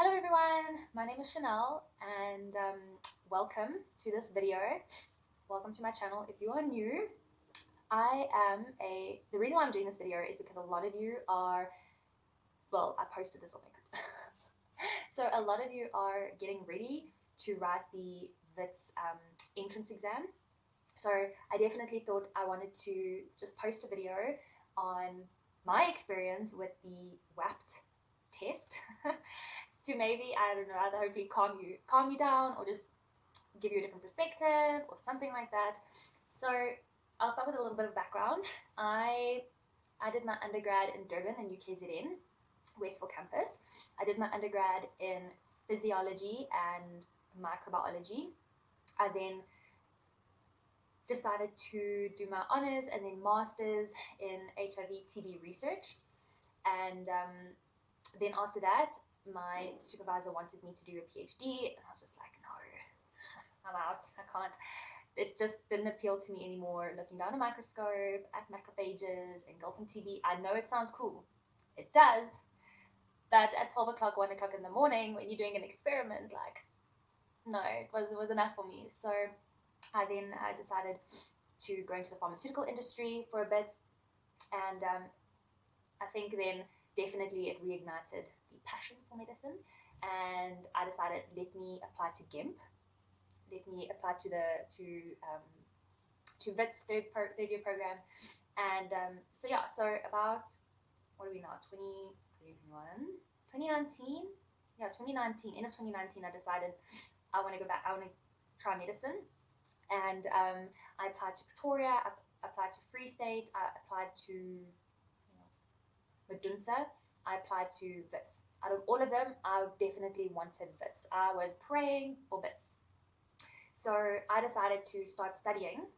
Hello everyone, my name is Chanel and welcome to this video. Welcome to my channel. If you are new, the reason why I'm doing this video is because a lot of you are, well, I posted this on my group. So a lot of you are getting ready to write the Wits entrance exam. So I definitely thought I wanted to just post a video on my experience with the WAPT test to maybe, I don't know, either hopefully calm you down or just give you a different perspective or something like that. So I'll start with a little bit of background. I did my undergrad in Durban in UKZN, Westville campus. I did my undergrad in physiology and microbiology. I then decided to do my honors and then masters in HIV TB research. And then after that, my supervisor wanted me to do a PhD, and I was just like, no, I'm out. I can't. It just didn't appeal to me anymore. Looking down a microscope at macrophages, engulfing TB. I know it sounds cool. It does. But at 12 o'clock, 1 o'clock in the morning, when you're doing an experiment, like, no, it was enough for me. So I decided to go into the pharmaceutical industry for a bit. And I think then definitely it reignited the passion for medicine. And I decided, let me apply to GEMP. Let me apply to Wits third year program. And so about, what are we now, 2021? 2019? Yeah, 2019, end of 2019, I decided I want to go back, I want to try medicine. And I applied to Pretoria, I applied to Free State, I applied to Medunsa, I applied to Wits. Out of all of them, I definitely wanted Wits. I was praying for Wits. So I decided to start studying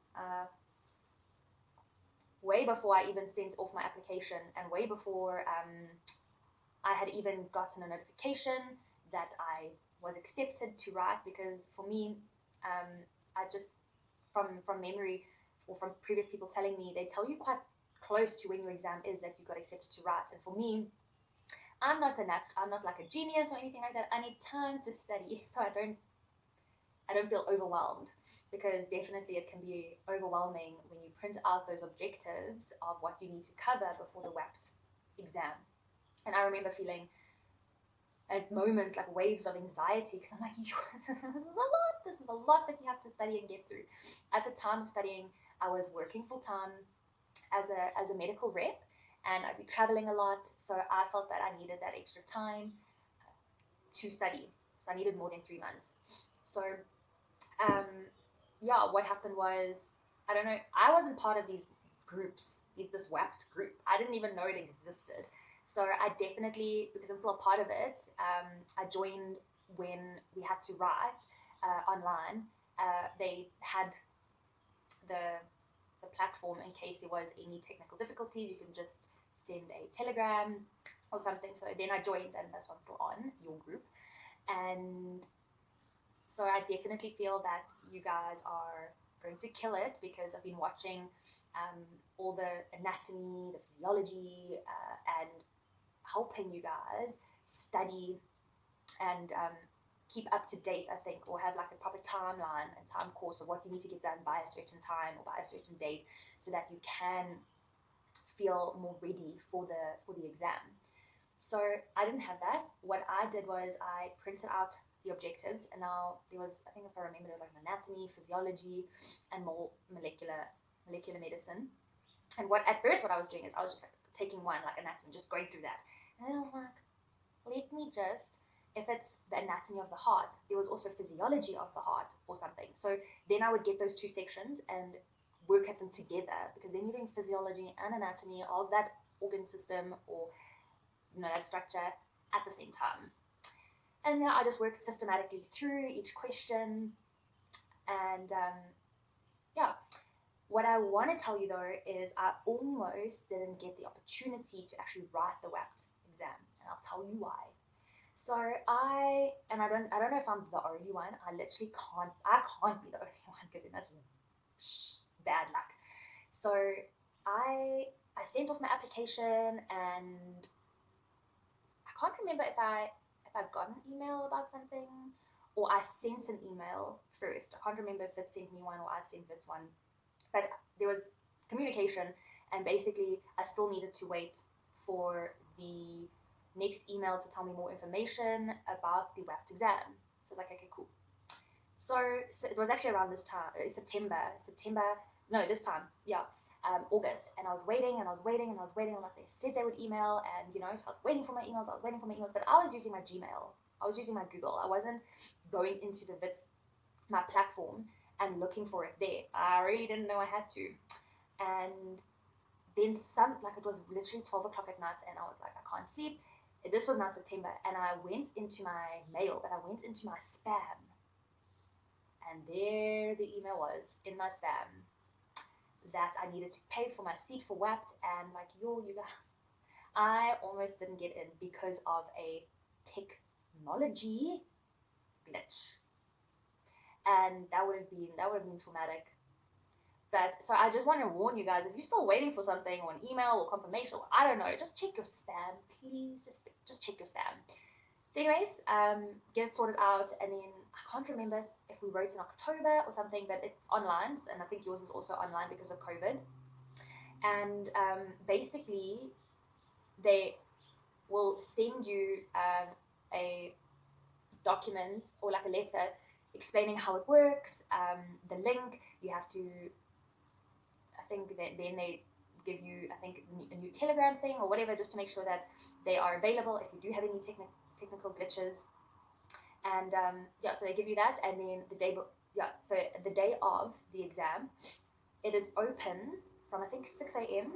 way before I even sent off my application and way before I had even gotten a notification that I was accepted to write, because for me, I just, from memory or from previous people telling me, they tell you quite close to when your exam is that you got accepted to write. And for me, I'm not like a genius or anything like that. I need time to study, so I don't feel overwhelmed, because definitely it can be overwhelming when you print out those objectives of what you need to cover before the WAPT exam. And I remember feeling at moments like waves of anxiety, because I'm like, this is a lot. This is a lot that you have to study and get through. At the time of studying, I was working full time as a medical rep, and I'd be traveling a lot. So I felt that I needed that extra time to study. So I needed more than 3 months. So what happened was, I don't know, I wasn't part of these groups, this WAPT group. I didn't even know it existed. So I definitely, because I'm still a part of it, I joined when we had to write online. They had the platform in case there was any technical difficulties. You can just send a telegram or something. So then I joined, and that's what's still on your group. And so I definitely feel that you guys are going to kill it, because I've been watching all the anatomy, the physiology, and helping you guys study and keep up to date, I think, or have like a proper timeline and time course of what you need to get done by a certain time or by a certain date, so that you can feel more ready for the exam. So I didn't have that. What I did was I printed out the objectives, and now there was, I think if I remember, there was like anatomy, physiology, and more molecular medicine. And what I was doing is I was just like taking one, like anatomy, just going through that. And then I was like, let me just, if it's the anatomy of the heart, there was also physiology of the heart or something. So then I would get those two sections and work at them together, because then you're doing physiology and anatomy of that organ system or that structure at the same time. And I just worked systematically through each question. And what I want to tell you though is I almost didn't get the opportunity to actually write the WAPT exam, and I'll tell you why. So I don't know if I'm the only one. I literally can't be the only one, because that's bad luck. So I sent off my application, and I can't remember if I I got an email about something, or I sent an email first. I can't remember if it sent me one or I sent Wits one, but there was communication, and basically I still needed to wait for the next email to tell me more information about the WAPT exam. So I was like, okay, cool. So it was actually around this time, August, and I was waiting and I was waiting and I was waiting, and like they said they would email, and so I was waiting for my emails, but I was using my Gmail, I was using my Google, I wasn't going into the Wits, my platform, and looking for it there. I really didn't know I had to. And then it was literally 12 o'clock at night, and I was like, I can't sleep. This was now September, and I went into my mail, but I went into my spam, and there the email was in my spam that I needed to pay for my seat for WAPT, and like, you guys, I almost didn't get in because of a technology glitch, and that would have been traumatic. But so I just want to warn you guys, if you're still waiting for something or an email or confirmation, or I don't know, just check your spam, please. Just check your spam. So anyways, get it sorted out, and then I can't remember if we wrote in October or something, but it's online, and I think yours is also online because of COVID. And basically, they will send you a document or like a letter explaining how it works, the link. You have to, I think that then they give you, I think, a new Telegram thing or whatever, just to make sure that they are available if you do have any technical glitches. And so they give you that, and then the day of the exam, it is open from I think 6 a.m.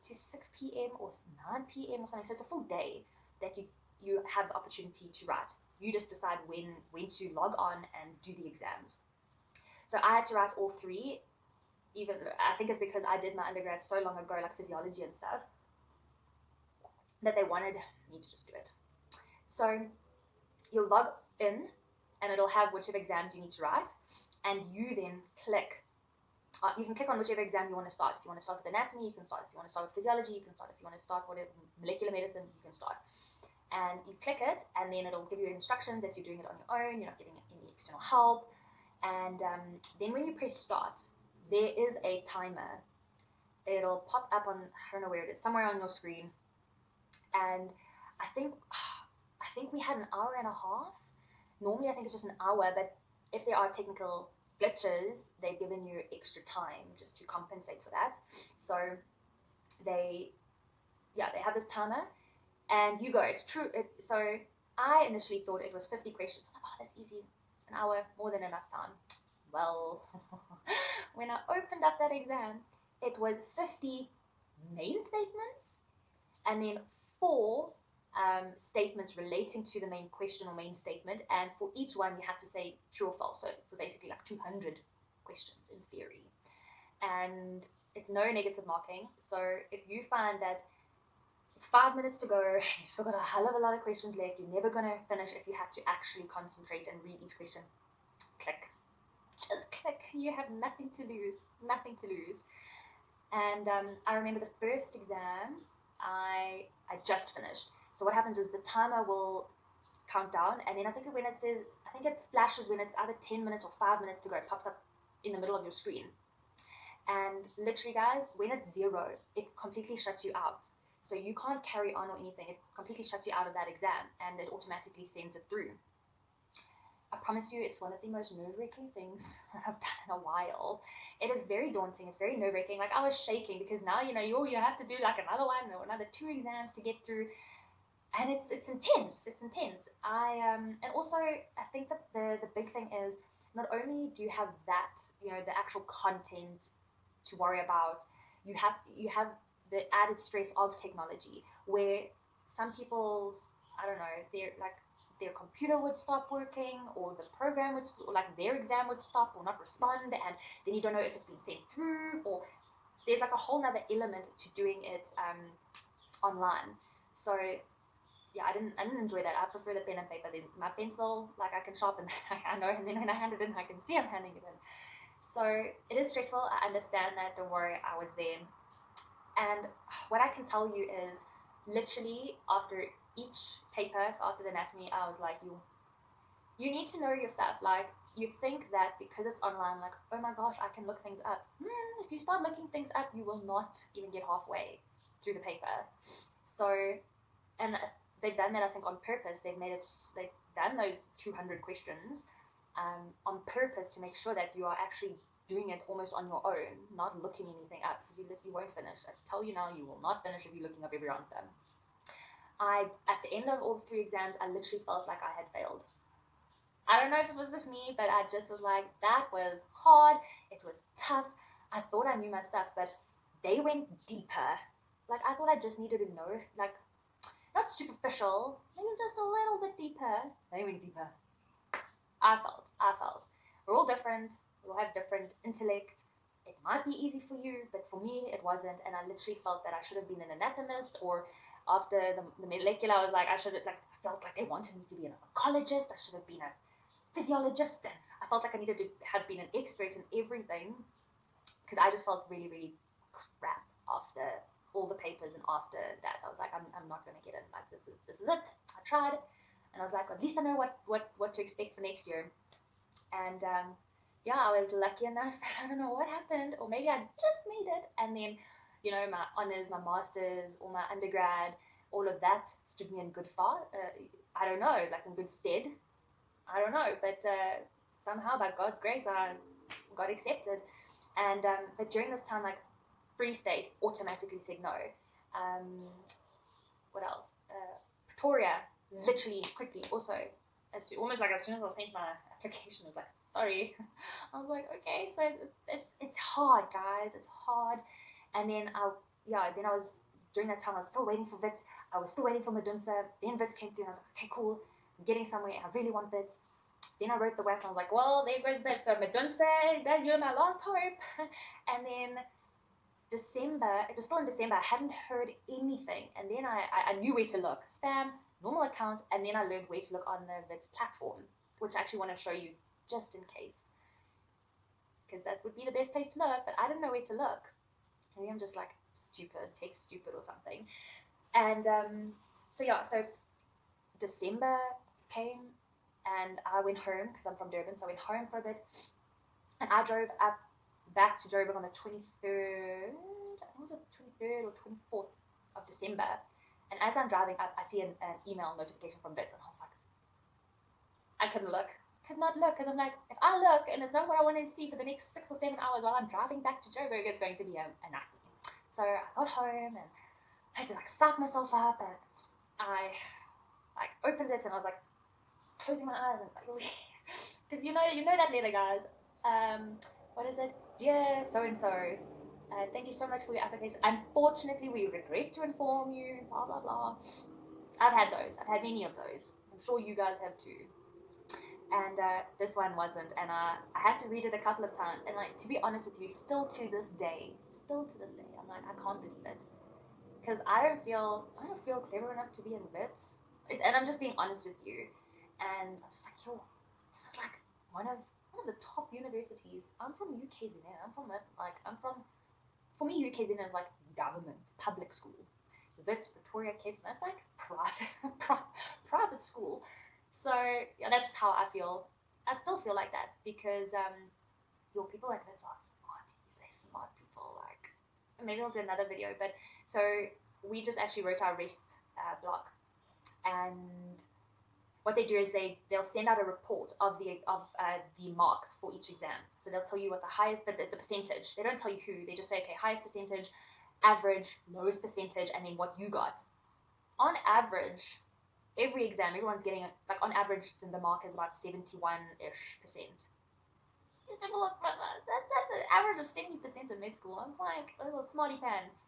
to 6 p.m. or 9 p.m. or something. So it's a full day that you have the opportunity to write. You just decide when to log on and do the exams. So I had to write all three. Even I think it's because I did my undergrad so long ago, like physiology and stuff, that they wanted me to just do it. So you'll log in, and it'll have whichever exams you need to write, and you then click. You can click on whichever exam you want to start. If you want to start with anatomy, you can start. If you want to start with physiology, you can start. If you want to start with molecular medicine, you can start. And you click it, and then it'll give you instructions that you're doing it on your own. You're not getting any external help. And then when you press start, there is a timer. It'll pop up on, I don't know where it is, somewhere on your screen. And I think we had an hour and a half. Normally, I think it's just an hour, but if there are technical glitches, they've given you extra time just to compensate for that. So they have this timer, and you go. It's true. So I initially thought it was 50 questions. I'm like, oh, that's easy. An hour, more than enough time. Well, when I opened up that exam, it was 50 main statements, and then 4 statements relating to the main question or main statement, and for each one you had to say true or false. So for basically like 200 questions in theory, and it's no negative marking. So if you find that it's 5 minutes to go, you've still got a hell of a lot of questions left, you're never going to finish if you have to actually concentrate and read each question, click. Just click. You have nothing to lose. And I remember the first exam I just finished. So what happens is the timer will count down, and then I think it flashes when it's either 10 minutes or 5 minutes to go. It pops up in the middle of your screen. And literally, guys, when it's 0, it completely shuts you out. So you can't carry on or anything. It completely shuts you out of that exam, and it automatically sends it through. I promise you, it's one of the most nerve-wracking things that I've done in a while. It is very daunting. It's very nerve-wracking. Like, I was shaking because now, you have to do like another one or another 2 exams to get through. And it's intense. It's intense. And also, I think that the big thing is, not only do you have that, the actual content to worry about, you have the added stress of technology, where some people's, I don't know, their computer would stop working, or the program would, like their exam would stop or not respond, and then you don't know if it's been sent through, or there's like a whole nother element to doing it online. So yeah, I didn't enjoy that. I prefer the pen and paper. Then my pencil, like I can sharpen, I know, and then when I hand it in, I can see I'm handing it in. So it is stressful. I understand that. Don't worry, I was there. And what I can tell you is, literally after each paper, so after the anatomy, I was like, you need to know your stuff. Like, you think that because it's online, like, oh my gosh, I can look things up. If you start looking things up, you will not even get halfway through the paper. So, and they've done that, I think, on purpose. They've done those 200 questions on purpose to make sure that you are actually doing it almost on your own, not looking anything up, because you literally won't finish. I tell you now, you will not finish if you're looking up every answer. At the end of all 3 exams, I literally felt like I had failed. I don't know if it was just me, but I just was like, that was hard. It was tough. I thought I knew my stuff, but they went deeper. Like, I thought I just needed to know, like, not superficial, maybe just a little bit deeper. They went deeper. I felt. We're all different. We all have different intellect. It might be easy for you, but for me, it wasn't. And I literally felt that I should have been an anatomist, or after the molecular, I was like, I felt like they wanted me to be an oncologist. I should have been a physiologist. And I felt like I needed to have been an expert in everything, because I just felt really, really crap after all the papers. And after that, I was like, I'm not going to get in. Like, this is it. I tried. And I was like, at least I know what to expect for next year. And yeah, I was lucky enough that I don't know what happened, or maybe I just made it. And then, my honors, my masters, or my undergrad, all of that stood me in good I don't know, like in good stead. I don't know, but somehow by God's grace, I got accepted. And but during this time, like, Free State automatically said no. What else? Pretoria, literally quickly also, almost like as soon as I sent my application, I was like, sorry. I was like, okay, so it's hard, guys. It's hard. And then I was, during that time, I was still waiting for Wits. I was still waiting for Medunsa. Then Wits came through, and I was like, okay, cool. I'm getting somewhere. I really want Wits. Then I wrote the WAPT, and I was like, well, there goes Wits. So Medunsa, that you're my last hope. And then December, it was still in December, I hadn't heard anything. And then I knew where to look. Spam, normal account, and then I learned where to look on the Wits platform, which I actually want to show you just in case, because that would be the best place to look, but I didn't know where to look. Maybe I'm just like tech stupid or something. And so it's December came, and I went home because I'm from Durban, so I went home for a bit, and I drove back to Joburg on the 23rd, I think it was the 23rd or 24th of December. And as I'm driving up, I see an email notification from Wits, and I was like, I could not look, because I'm like, if I look and there's nowhere I want to see for the next 6 or 7 hours while I'm driving back to Joburg, it's going to be a nightmare. So I got home, and I had to like psych myself up, and I like opened it, and I was like closing my eyes, and like, because you know that letter, guys. What is it? Dear so-and-so, thank you so much for your application. Unfortunately, we regret to inform you, blah, blah, blah. I've had those. I've had many of those. I'm sure you guys have too. And this one wasn't. And I had to read it a couple of times. And like, to be honest with you, still to this day, I'm like, I can't believe it. Because I don't feel clever enough to be in Wits. And I'm just being honest with you. And I'm just like, yo, this is like one of the top universities. I'm from UKZN. For me, UKZN is like government, public school. Wits, Pretoria, Cape Town, that's like private school. So yeah, that's just how I feel. I still feel like that, because your people like Wits are smarties. They're smart people. Like, maybe I'll do another video. But so we just actually wrote our RESP block, and what they do is they'll send out a report of the marks for each exam. So they'll tell you what the highest, the percentage. They don't tell you who. They just say, okay, highest percentage, average, lowest percentage, and then what you got. On average, every exam, everyone's getting, like, on average, the mark is about 71-ish%. That's an average of 70% in med school. I was like, a little smarty pants.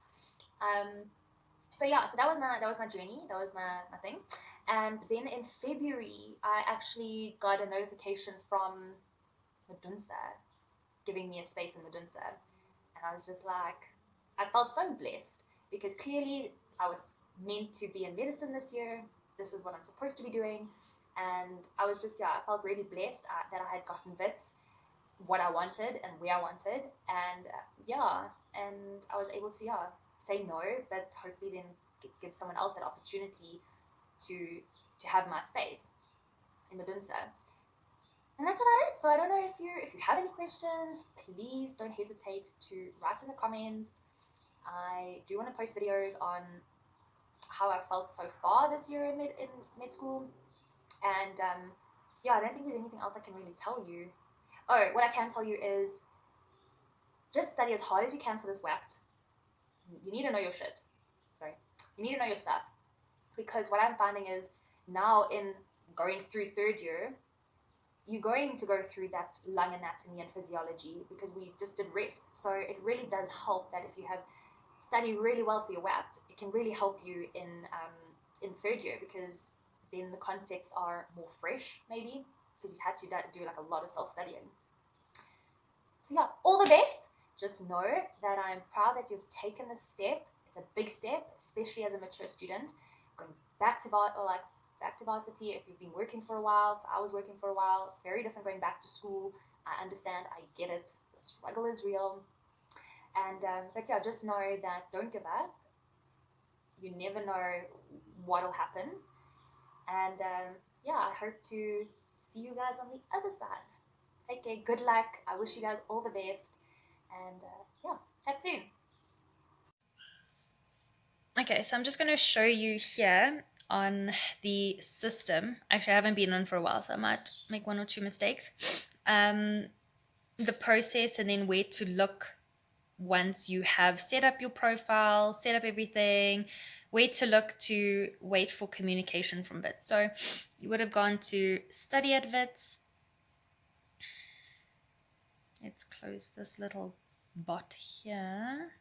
So that was my journey. That was my thing. And then in February, I actually got a notification from Medunsa, giving me a space in Medunsa. And I was just like, I felt so blessed, because clearly I was meant to be in medicine this year. This is what I'm supposed to be doing. And I was just, I felt really blessed that I had gotten Wits, what I wanted and where I wanted. And and I was able to, say no, but hopefully then give someone else that opportunity to have my space in Medunsa. And that's about it. So I don't know if you have any questions, please don't hesitate to write in the comments. I do want to post videos on how I felt so far this year in med school. And yeah, I don't think there's anything else I can really tell you. Oh, what I can tell you is just study as hard as you can for this WAPT. You need to know your shit. Sorry. You need to know your stuff. Because what I'm finding is now in going through third year, you're going to go through that lung anatomy and physiology because we just did RESP. So it really does help that if you have studied really well for your WAPT, it can really help you in third year, because then the concepts are more fresh, maybe, because you've had to do like a lot of self-studying. So yeah, all the best. Just know that I'm proud that you've taken this step. It's a big step, especially as a mature student. Going back to varsity if you've been working for a while. So I was working for a while. It's very different going back to school. I understand. I get it. The struggle is real. And but yeah, just know that don't give up. You never know what'll happen. And yeah, I hope to see you guys on the other side. Take care. Good luck. I wish you guys all the best. And yeah, chat soon. Okay, so I'm just going to show you here on the system. Actually, I haven't been on for a while, so I might make one or two mistakes. The process and then where to look once you have set up your profile, set up everything, where to look to wait for communication from Wits. So you would have gone to study at Wits. Let's close this little bot here.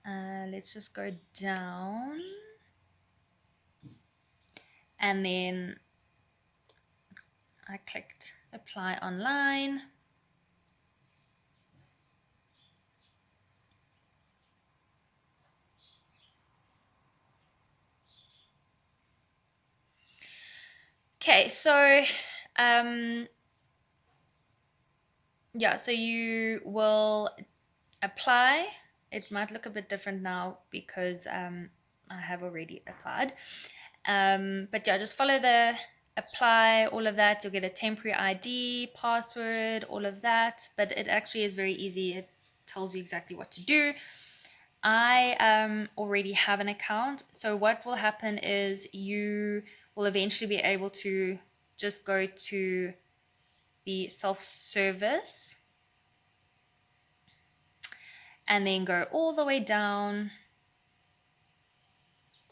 Let's just go down. And then I clicked apply online. Okay, so yeah, so you will apply. It might look a bit different now because I have already applied. But yeah, just follow the apply, all of that. You'll get a temporary ID, password, all of that. But it actually is very easy. It tells you exactly what to do. I already have an account. So what will happen is you will eventually be able to just go to the self-service and then go all the way down.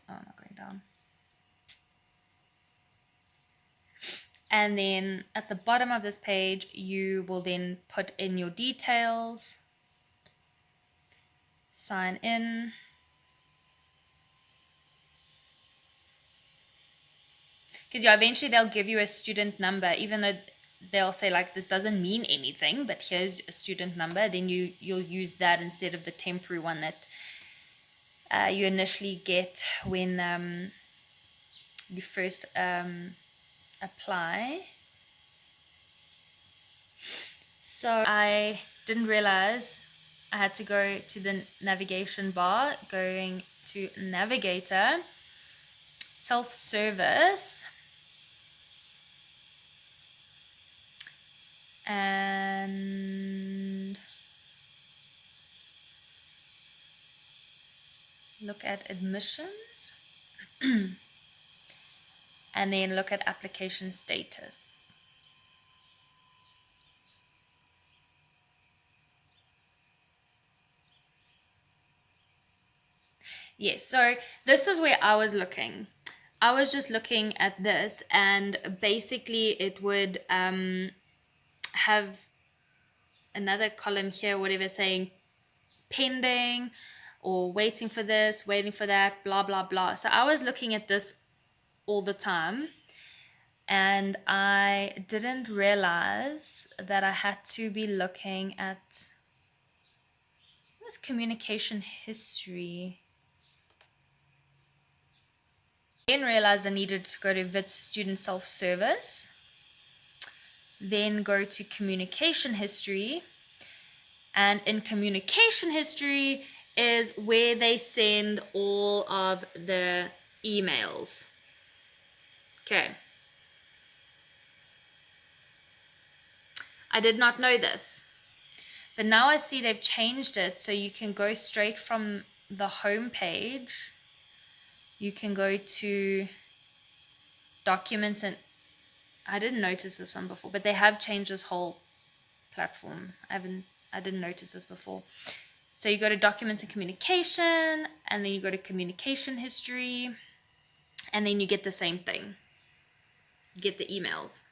Oh, I'm not going down. And then at the bottom of this page, you will then put in your details, sign in. Because yeah, eventually they'll give you a student number, even though they'll say like this doesn't mean anything, but here's a student number. Then you'll use that instead of the temporary one that you initially get when you first apply. So I didn't realize I had to go to the navigation bar, going to navigator, self-service, and look at admissions and then look at application status. Yes, so this is where I was looking. I was just looking at this, and basically it would have another column here, whatever, saying pending or waiting for this, waiting for that, blah, blah, blah. So I was looking at this all the time, and I didn't realize that I had to be looking at this communication history. I didn't realize I needed to go to Wits student self-service, then go to communication history, and in communication history is where they send all of the emails. Okay. I did not know this, but now I see they've changed it so you can go straight from the home page. You can go to documents, and I didn't notice this one before, but they have changed this whole platform. I didn't notice this before. So you go to documents and communication, and then you go to communication history, and then you get the same thing. You get the emails.